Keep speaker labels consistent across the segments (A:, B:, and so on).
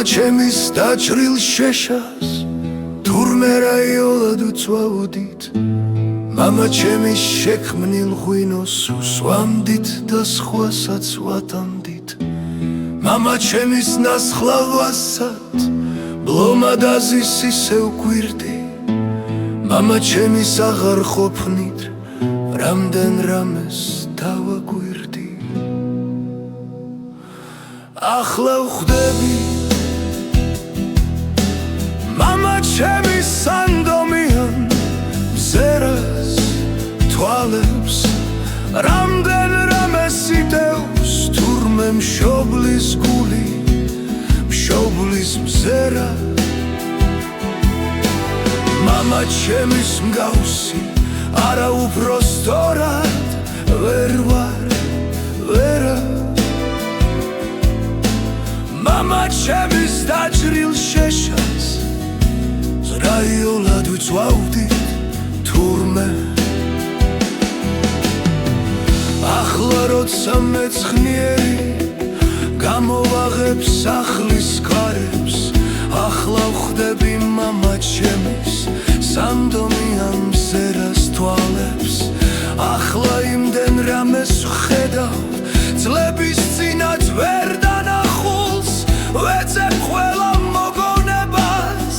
A: ჩემის დაჭრილ შეშას თურმე რაიოლად უწვავდით მამა ჩემის შექმნილ ღვინოს უსვამდით და სხვასაც ვატამდით მამა ჩემის ნასხლავასად ბლომადაზის ისევ გვირდი მამა ჩემის აღარ ყოფნით რამდენ რამეს დავაგვირდი ახლა ვხვდები მამა ჩემის სანდომიან მზერას თვალებს რამდენ რამეს იტევს თურმე მშობლის გული მშობლის მზერა მამა ჩემის მსგავსი არა უფრო სწორად ვერ ვარ ვერა მამა ჩემის დაჭრილ შეშას ზრაიოლად ვიწვავდით თურმე ახლა როცა მეცხრიერი გამოვაღებ სახლის კარებს ახლა ვხვდები მამა ჩემის სანდომიან მზერას თვალებს ახლა იმდენ რამეს ვხედავ წლების წინათ ვერ დანახულს ვეძებ ყველა მოგონებას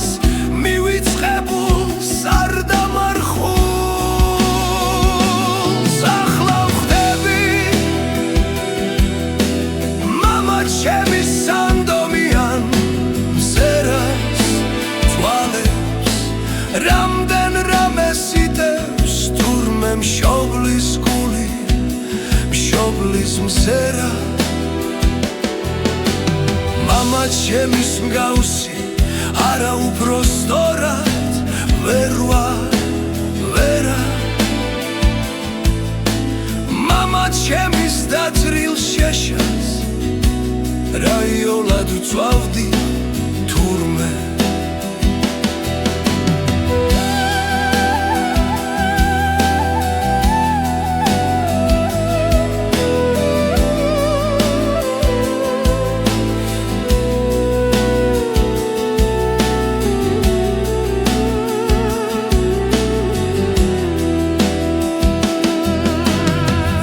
A: მივიწყებულს არ დამარხულს ახლა ვხვდები მამა ჩემის სანდომიან მზერას თვალებს რამდენ რამეს იტევს თურმე მშობლის გული მშობლის მზერა მამა ჩემის მსგავსი არა უფრო სწორად ვერ ვარ ვერა მამა ჩემის დაჭრილ შეშას რაიოლად ვწვავდი თურმე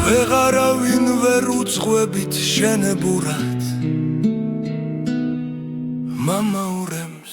A: ვეღარავინ ვერ უძღვებით შენებურად მამა ურემს